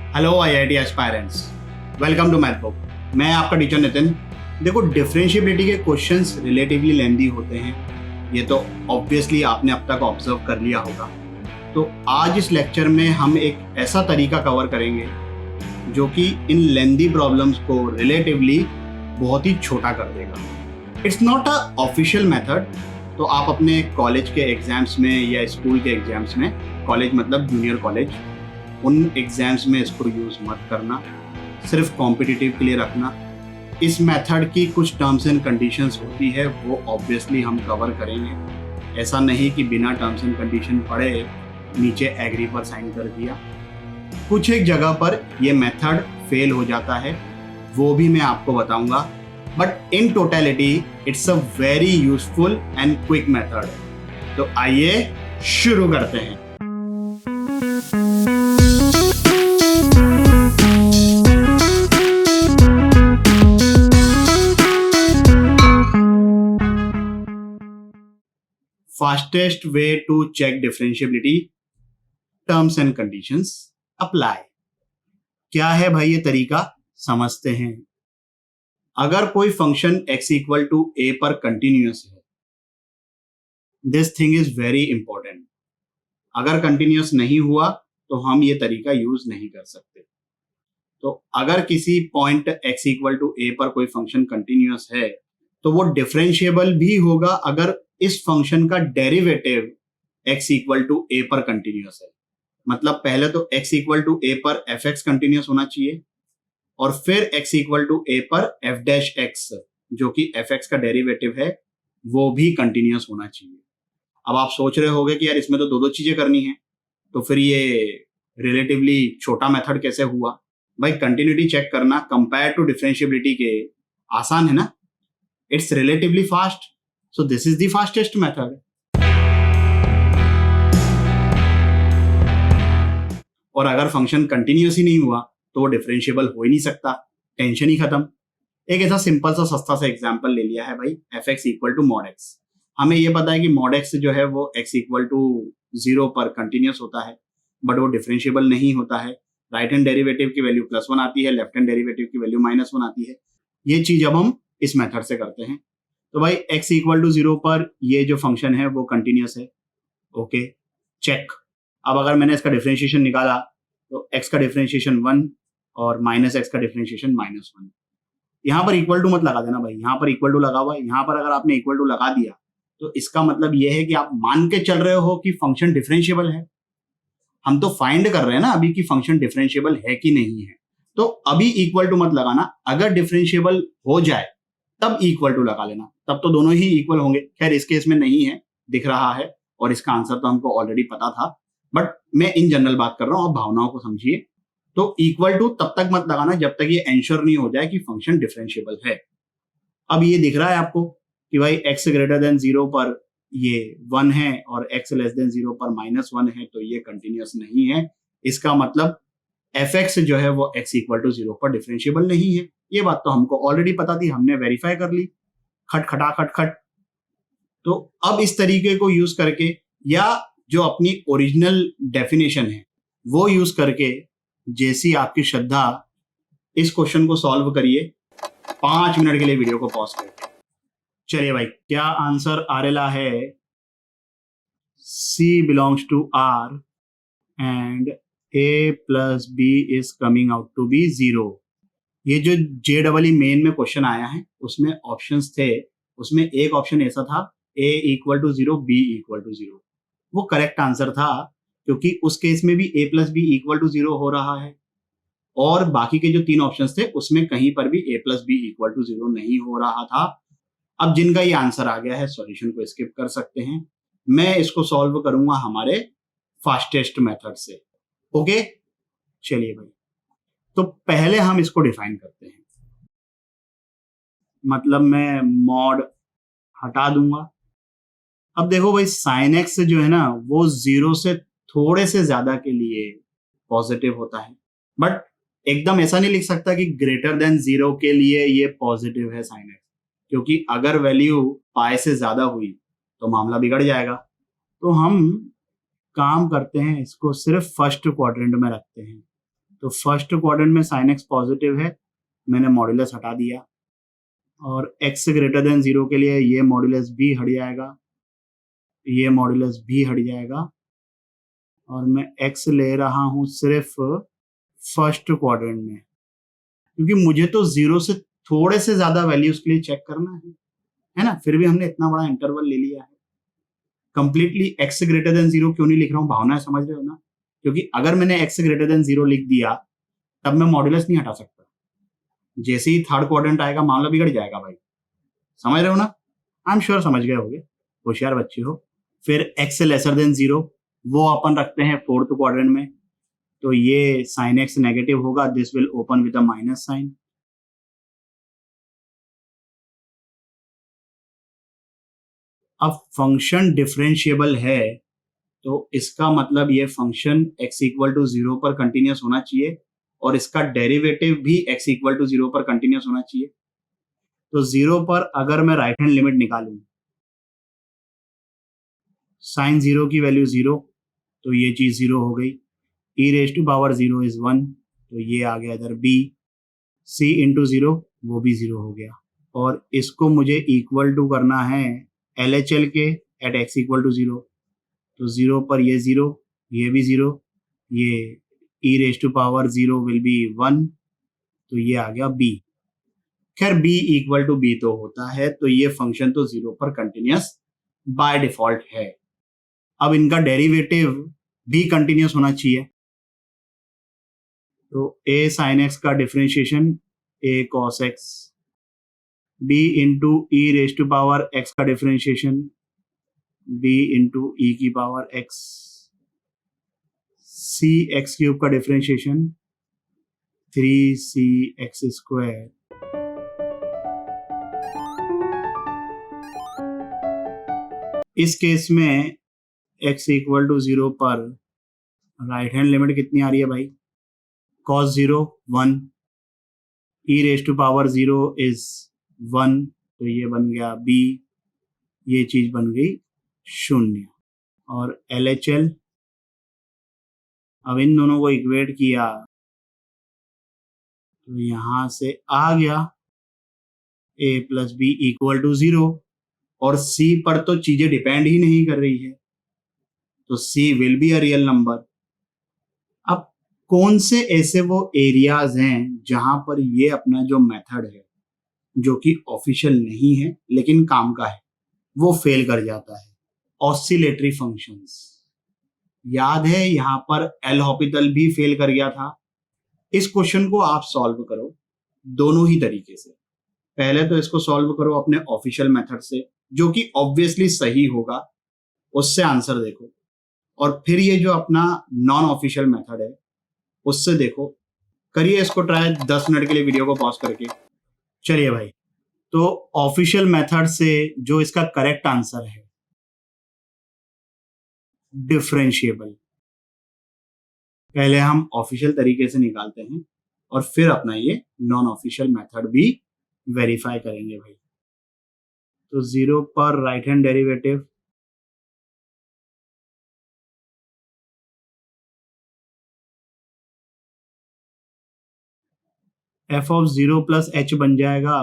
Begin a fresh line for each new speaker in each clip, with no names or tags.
Hello IIT aspirants, welcome to math book. मैं आपका teacher Nitin. देखो, डिफरेंशिएबिलिटी के क्वेश्चंस रिलेटिवली लेंदी होते हैं, ये तो ऑब्वियसली आपने अब तक ऑब्जर्व कर लिया होगा। तो आज इस लेक्चर में हम एक ऐसा तरीका कवर करेंगे जो कि इन लेंदी प्रॉब्लम्स को रिलेटिवली बहुत ही छोटा कर देगा। It's not a official method, तो आप अपने कॉलेज के एग्जाम्स में या स्कूल के एग्जाम्स में, कॉलेज मतलब जूनियर कॉलेज, उन एग्जाम्स में इसको यूज़ मत करना, सिर्फ कॉम्पिटिटिव के लिए रखना। इस मेथड की कुछ टर्म्स एंड कंडीशंस होती है, वो ऑब्वियसली हम कवर करेंगे। ऐसा नहीं कि बिना टर्म्स एंड कंडीशन पढ़े नीचे एग्री पर साइन कर दिया। कुछ एक जगह पर ये मेथड फेल हो जाता है, वो भी मैं आपको बताऊंगा, but in totality it's a very useful and quick method. तो आइए शुरू करते हैं। Fastest way to check differentiability, terms and conditions apply. क्या है भाई ये तरीका, समझते हैं। अगर कोई function x equal to a पर कंटिन्यूअस है, this thing is very important. अगर कंटिन्यूअस नहीं हुआ तो हम ये तरीका यूज नहीं कर सकते। तो अगर किसी point x equal to a पर कोई फंक्शन कंटिन्यूअस है तो वो डिफरेंशिएबल भी होगा अगर इस फंक्शन का derivative x equal to a पर कंटिन्यूअस है। मतलब पहले तो x इक्वल टू a पर fx कंटिन्यूअस होना चाहिए और फिर x इक्वल टू a पर f डैश x, जो कि fx का डेरिवेटिव है, वो भी कंटिन्यूअस होना चाहिए। अब आप सोच रहे होंगे कि यार इसमें तो दो दो चीजें करनी है, तो फिर ये रिलेटिवली छोटा मेथड कैसे हुआ? भाई, कंटिन्यूटी चेक करना कंपेयर टू डिफरेंशिएबिलिटी के आसान है ना। It's relatively fast, so this is the fastest method. और अगर फंक्शन कंटिन्यूअस ही नहीं हुआ तो वो डिफरेंशिएबल हो ही नहीं सकता, टेंशन ही खत्म। एक ऐसा सिंपल सा सस्ता सा एग्जांपल ले लिया है भाई, fx equal to mod x। हमें ये पता है कि मॉड x जो है वो x इक्वल टू 0 पर कंटिन्यूअस होता है, बट वो डिफरेंशिएबल नहीं होता है। राइट हैंड डेरिवेटिव की वैल्यू +1 आती है, लेफ्ट हैंड डेरिवेटिव की वैल्यू -1 आती है। ये चीज अब हम इस मेथड से करते हैं। तो भाई x इक्वल टू 0 पर ये जो फंक्शन है वो कंटिन्यूअस है, ओके, चेक। अब अगर मैंने इसका डिफरेंशिएशन निकाला तो x का डिफरेंशिएशन 1 और -x का डिफरेंशिएशन -1। यहाँ पर इक्वल टू मत लगा देना भाई, यहाँ पर इक्वल टू लगा हुआ है। यहाँ पर अगर आपने इक्वल टू लगा दिया तो इसका मतलब ये है कि आप मान के चल रहे हो कि फंक्शन डिफरेंशिएबल है। हम तो फाइंड कर रहे हैं ना अभी कि फंक्शन डिफरेंशिएबल है कि नहीं है। तो अभी इक्वल टू मत लगाना, अगर डिफरेंशिएबल हो जाए तब इक्वल टू लगा लेना, तब तो दोनों ही इक्वल होंगे। खैर इस केस में नहीं है, दिख रहा है, और इसका आंसर तो हमको ऑलरेडी पता था, बट मैं इन जनरल बात कर रहा हूं, आप भावनाओं को समझिए। तो इक्वल टू तब तक मत लगाना जब तक ये एंश्योर नहीं हो जाए कि फंक्शन डिफरेंशिएबल है। अब ये दिख रहा है आपको कि भाई x ग्रेटर देन 0 पर ये 1 है और x लेस देन 0 पर -1 है, तो ये कंटिन्यूअस नहीं है। इसका मतलब fx जो है वो x इक्वल टू 0 पर डिफरेंशिएबल नहीं है। ये बात तो हमको ऑलरेडी पता थी, हमने वेरीफाई कर ली, खटखटा खटखट। तो अब इस तरीके को यूज करके या जो अपनी ओरिजिनल डेफिनेशन है वो यूज करके, जैसी आपकी श्रद्धा, इस क्वेश्चन को सॉल्व करिए 5 मिनट के लिए वीडियो को पॉज करके। चलिए भाई, क्या आंसर आ रहा है? C belongs to R and A plus B is coming out to be 0। ये जो JEE मेन में क्वेश्चन आया है उसमें ऑप्शंस थे, उसमें एक ऑप्शन ऐसा था A equal to 0, B equal to 0। वो करेक्ट आंसर था क्योंकि उस केस में भी A plus B equal to 0 हो रहा है, और बाकी के जो 3 ऑप्शंस थे उसमें कहीं पर भी A plus B equal to 0 नहीं हो रहा था। अब जिनका ये आंसर आ गया है सॉल्यूशन को स्किप कर सकते हैं, मैं इसको सॉल्व करूंगा हमारे फास्टेस्ट मेथड से। ओके, चलिए भाई, तो पहले हम इसको डिफाइन करते हैं। मतलब मैं मॉड हटा दूंगा। अब देखो भाई, साइन एक्स जो है ना वो 0 से थोड़े से ज्यादा के लिए पॉजिटिव होता है, बट एकदम ऐसा नहीं लिख सकता कि ग्रेटर देन 0 के लिए ये पॉजिटिव है साइन एक्स, क्योंकि अगर वैल्यू पाई से ज्यादा हुई तो मामला बिगड़ जाएगा। तो हम काम करते हैं, इसको सिर्फ फर्स्ट क्वाड्रेंट में रखते हैं। तो फर्स्ट क्वाड्रेंट में साइन एक्स पॉजिटिव है, मैंने मॉड्यूलस हटा दिया, और एक्स ग्रेटर देन 0 के लिए ये मॉड्यूलस भी हट जाएगा, ये मॉड्यूलस भी हट जाएगा, और मैं एक्स ले रहा हूँ सिर्फ फर्स्ट क्वाड्रेंट में, क्योंकि मुझे तो 0 से थोड़े से ज्यादा वैल्यूज के लिए चेक करना है ना। फिर भी हमने इतना बड़ा इंटरवल ले लिया है। कंप्लीटली एक्स ग्रेटर देन 0 क्यों नहीं लिख रहा हूँ, भावनाएं समझ रहे हो ना? क्योंकि अगर मैंने एक्स ग्रेटर देन 0 लिख दिया तब मैं मॉड्यूलस नहीं हटा सकता। जैसे ही थर्ड क्वाड्रेंट आएगा मामला बिगड़ जाएगा भाई, समझ रहे हो ना? आई एम श्योर समझ गए होगे, होशियार बच्चे हो। फिर एक्स लेसर देन 0 वो अपन रखते हैं फोर्थ क्वाड्रेंट में, तो ये साइन एक्स नेगेटिव होगा, this will open with a minus sign. अब फंक्शन डिफरेंशिएबल है तो इसका मतलब ये फंक्शन x इक्वल टू 0 पर कंटिन्यूस होना चाहिए, और इसका डेरिवेटिव भी x इक्वल टू 0 पर कंटिन्यूस होना चाहिए। तो 0 पर अगर मैं राइट हैंड लिमिट निकालूं, साइन 0 की वैल्यू 0, तो ये चीज 0 हो गई। e raise to power 0 is 1, तो ये आ गया इधर b। c इंटू 0 वो भी 0 हो गया, और इसको मुझे इक्वल टू करना है LHL के एट x इक्वल टू 0, तो 0 पर ये 0, ये भी 0, ये e raise to power 0 will be 1, तो ये आ गया b। खैर b इक्वल टू b तो होता है, तो ये फंक्शन तो 0 पर कंटिन्यूस बाय डिफॉल्ट है। अब इनका डेरिवेटिव भी कंटिन्यूस होना चाहिए, तो a sin x का differentiation a cos x, b into e raise to power x का डिफरेंशिएशन b इंटू e की power x, c x cube का डिफरेंशिएशन 3c x स्क्वायर। इस केस में x इक्वल टू 0 पर right hand limit कितनी आ रही है भाई? cos 0 1, e raise to power 0 is 1, तो ये बन गया b, ये चीज बन गई 0, और LHL, अब इन दोनों को इक्वेट किया तो यहां से आ गया a plus B equal to 0, और c पर तो चीजें डिपेंड ही नहीं कर रही है, तो c will be a real number. अब कौन से ऐसे वो एरियाज हैं जहां पर ये अपना जो मेथड है, जो कि ऑफिशियल नहीं है लेकिन काम का है, वो फेल कर जाता है? ऑसिलेटरी फंक्शंस, याद है यहां पर एल हॉपिटल भी फेल कर गया था। इस क्वेश्चन को आप सॉल्व करो दोनों ही तरीके से। पहले तो इसको सॉल्व करो अपने ऑफिशियल मेथड से, जो कि ऑब्वियसली सही होगा, उससे आंसर देखो, और फिर ये जो अपना नॉन ऑफिशियल मेथड है उससे देखो। करिए इसको ट्राई 10 मिनट के लिए वीडियो को पॉज करके। चलिए भाई, तो ऑफिशियल मेथड से जो इसका करेक्ट आंसर है डिफरेंशिएबल, पहले हम ऑफिशियल तरीके से निकालते हैं और फिर अपना ये नॉन ऑफिशियल मेथड भी वेरीफाई करेंगे भाई। तो 0 पर right hand derivative, f of 0 plus h बन जाएगा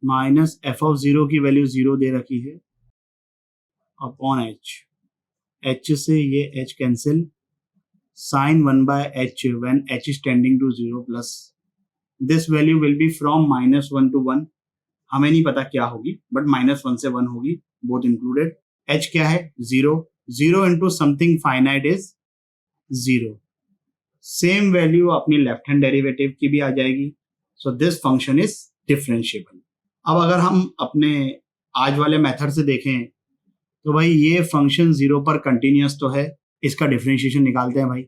माइनस f ऑफ 0 की वैल्यू 0 दे रखी है अपॉन h से ये h cancel, sine 1 by h when h is tending to 0 plus this value will be from -1 to 1, हमें नहीं पता क्या होगी बट -1 से 1 होगी, बोथ इंक्लूडेड। h क्या है? 0, 0 into something finite is 0। Same value अपनी लेफ्ट हैंड डेरिवेटिव की भी आ जाएगी, so this function is differentiable. अब अगर हम अपने आज वाले मेथड से देखें तो भाई ये फंक्शन 0 पर कंटिन्यूस तो है, इसका डिफरेंशिएशन निकालते हैं भाई।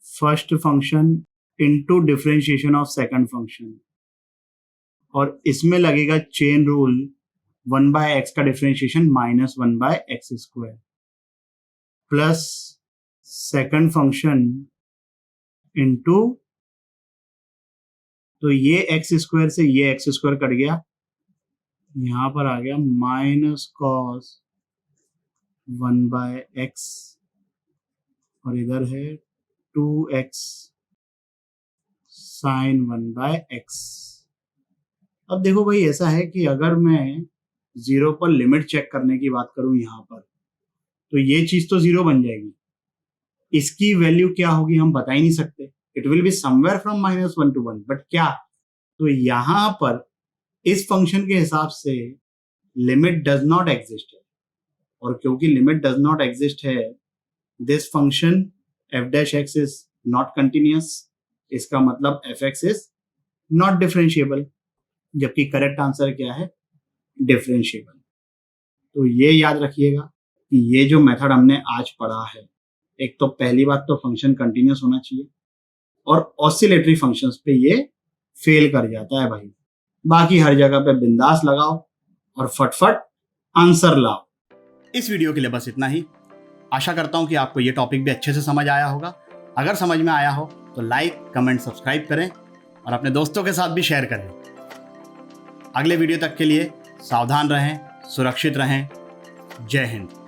First function into differentiation of second function, और इसमें लगेगा चेन रूल, 1 बाय एक्स का differentiation -1 by x square, plus second function into, तो ये एक्स स्क्वायर से ये एक्स स्क्वायर कट गया, यहां पर आ गया माइनस कॉस 1 बाय एक्स और इधर है 2x sin 1/x। अब देखो भाई, ऐसा है कि अगर मैं 0 पर लिमिट चेक करने की बात करूं यहाँ पर, तो ये चीज तो 0 बन जाएगी। इसकी वैल्यू क्या होगी हम बता ही नहीं सकते। It will be somewhere from -1 to 1, but क्या? तो यहां पर इस फंक्शन के हिसाब से लिमिट डज नॉट एग्जिस्ट है, और क्योंकि लिमिट डज नॉट एग्जिस्ट है, this function f' is not continuous. इसका मतलब fx इज नॉट डिफरेंशिएबल, जबकि करेक्ट आंसर क्या है? डिफरेंशिएबल। तो ये याद रखिएगा कि ये जो मेथड हमने आज पढ़ा है, एक तो पहली बात तो फंक्शन कंटिन्यूअस होना चाहिए, और ऑसिलेटरी फंक्शंस पे ये फेल कर जाता है भाई। बाकी हर जगह पे बिंदास लगाओ और फटफट आंसर लाओ। इस वीडियो के लिए बस इतना ही। आशा करता हूं कि आपको ये टॉपिक भी अच्छे से समझ आया होगा। अगर समझ में आया हो तो लाइक, कमेंट, सब्सक्राइब करें और अपने दोस्तों के साथ भी शेयर करें। अगले वीडियो तक के लिए सावधान रहें, सुरक्षित रहें। जय हिंद।